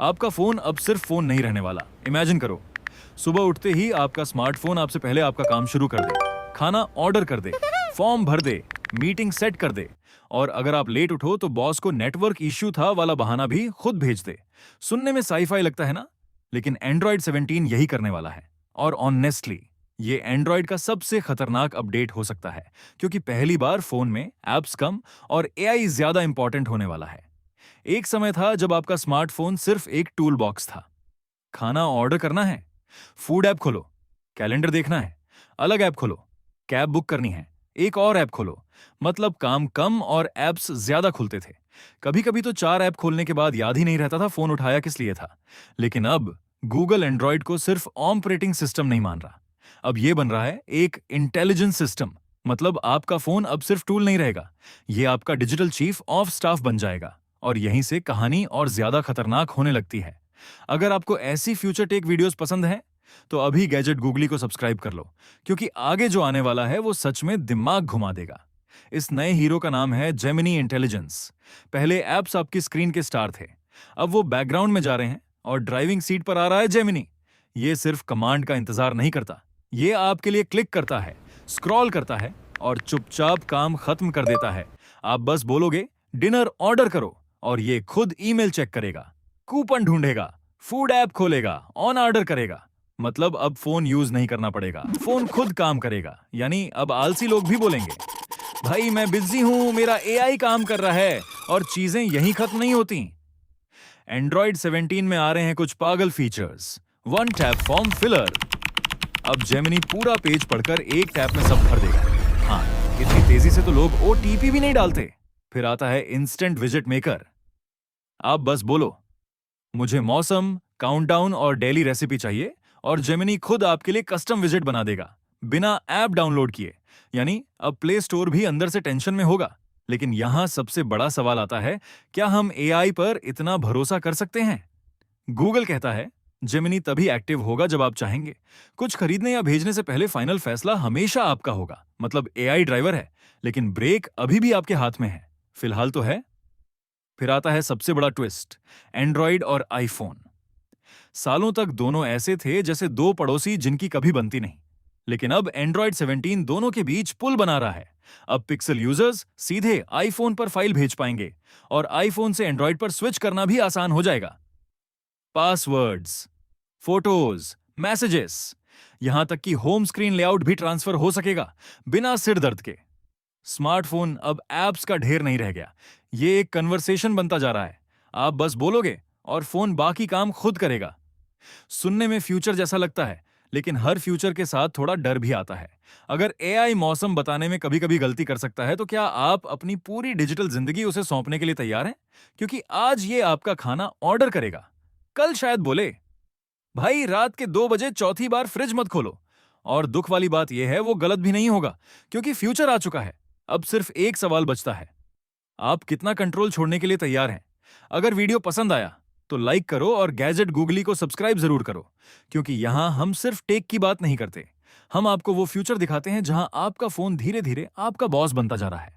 आपका फोन अब सिर्फ फोन नहीं रहने वाला। इमेजिन करो, सुबह उठते ही आपका स्मार्टफोन आपसे पहले आपका काम शुरू कर दे, खाना ऑर्डर कर दे, फॉर्म भर दे, मीटिंग सेट कर दे, और अगर आप लेट उठो तो बॉस को नेटवर्क इश्यू था वाला बहाना भी खुद भेज दे। सुनने में साईफाई लगता है ना? लेकिन एंड्रॉइड 17 यही करने वाला है। और ऑनेस्टली, ये एंड्रॉइड का सबसे खतरनाक अपडेट हो सकता है, क्योंकि पहली बार फोन में एप्स कम और एआई ज्यादा इंपॉर्टेंट होने वाला है। एक समय था जब आपका स्मार्टफोन सिर्फ एक टूल बॉक्स था। खाना ऑर्डर करना है, फूड ऐप खोलो, कैलेंडर देखना है, अलग ऐप खोलो, कैब बुक करनी है, एक और ऐप खोलो। मतलब काम कम और ऐप्स ज्यादा खुलते थे। कभी कभी तो 4 ऐप खोलने के बाद याद ही नहीं रहता था फोन उठाया किस लिए था। लेकिन अब गूगल एंड्रॉइड को सिर्फ ऑपरेटिंग सिस्टम नहीं मान रहा, अब ये बन रहा है एक इंटेलिजेंस सिस्टम। मतलब आपका फोन अब सिर्फ टूल नहीं रहेगा, ये आपका डिजिटल चीफ ऑफ स्टाफ बन जाएगा। और यहीं से कहानी और ज्यादा खतरनाक होने लगती है। अगर आपको ऐसी फ्यूचर टेक वीडियोस पसंद हैं, तो अभी गैजेट गूगली को सब्सक्राइब कर लो, क्योंकि आगे जो आने वाला है वो सच में दिमाग घुमा देगा। इस नए हीरो का नाम है जेमिनी इंटेलिजेंस। पहले ऐप्स आपकी स्क्रीन के स्टार थे, अब वो बैकग्राउंड में जा रहे हैं और ड्राइविंग सीट पर आ रहा है जेमिनी। ये सिर्फ कमांड का इंतजार नहीं करता, ये आपके लिए क्लिक करता है, स्क्रॉल करता है और चुपचाप काम खत्म कर देता है। आप बस बोलोगे डिनर ऑर्डर करो और ये खुद ईमेल चेक करेगा, कूपन ढूंढेगा, फूड ऐप खोलेगा, ऑन ऑर्डर करेगा। मतलब अब फोन यूज नहीं करना पड़ेगा, फोन खुद काम करेगा। यानी अब आलसी लोग भी बोलेंगे, भाई मैं बिजी हूं, मेरा एआई काम कर रहा है। और चीजें यहीं खत्म नहीं होती। एंड्रॉइड 17 में आ रहे हैं कुछ पागल features. One tap form filler. अब जेमिनी पूरा पेज पढ़कर एक टैप में सब भर देगा। हाँ, इतनी तेजी से तो लोग ओटीपी भी नहीं डालते। फिर आता है इंस्टेंट विजिट मेकर। आप बस बोलो मुझे मौसम, काउंटडाउन और डेली रेसिपी चाहिए, और जेमिनी खुद आपके लिए कस्टम विजिट बना देगा, बिना ऐप डाउनलोड किए। यानी अब प्ले स्टोर भी अंदर से टेंशन में होगा। लेकिन यहां सबसे बड़ा सवाल आता है, क्या हम एआई पर इतना भरोसा कर सकते हैं? गूगल कहता है जेमिनी तभी एक्टिव होगा जब आप चाहेंगे। कुछ खरीदने या भेजने से पहले फाइनल फैसला हमेशा आपका होगा। मतलब एआई ड्राइवर है, लेकिन ब्रेक अभी भी आपके हाथ में है। फिलहाल तो है। फिर आता है सबसे बड़ा ट्विस्ट, एंड्रॉइड और आईफोन। सालों तक दोनों ऐसे थे जैसे दो पड़ोसी जिनकी कभी बनती नहीं। लेकिन अब एंड्रॉइड 17 दोनों के बीच पुल बना रहा है। अब पिक्सल यूजर्स सीधे आईफोन पर फाइल भेज पाएंगे और आईफोन से एंड्रॉइड पर स्विच करना भी आसान हो जाएगा। पासवर्ड्स, फोटोज, मैसेजेस, यहां तक कि होम स्क्रीन लेआउट भी ट्रांसफर हो सकेगा बिना सिर दर्द के। स्मार्टफोन अब ऐप्स का ढेर नहीं रह गया, ये एक कन्वर्सेशन बनता जा रहा है। आप बस बोलोगे और फोन बाकी काम खुद करेगा। सुनने में फ्यूचर जैसा लगता है, लेकिन हर फ्यूचर के साथ थोड़ा डर भी आता है। अगर एआई मौसम बताने में कभी-कभी गलती कर सकता है, तो क्या आप अपनी पूरी डिजिटल जिंदगी उसे सौंपने के लिए तैयार हैं? क्योंकि आज ये आपका खाना ऑर्डर करेगा, कल शायद बोले भाई रात के 2 बजे चौथी बार फ्रिज मत खोलो। और दुख वाली बात यह है, वो गलत भी नहीं होगा, क्योंकि फ्यूचर आ चुका है। अब सिर्फ एक सवाल बचता है, आप कितना कंट्रोल छोड़ने के लिए तैयार हैं? अगर वीडियो पसंद आया तो लाइक करो और गैजेट गूगली को सब्सक्राइब जरूर करो, क्योंकि यहां हम सिर्फ टेक की बात नहीं करते, हम आपको वो फ्यूचर दिखाते हैं जहां आपका फोन धीरे धीरे आपका बॉस बनता जा रहा है।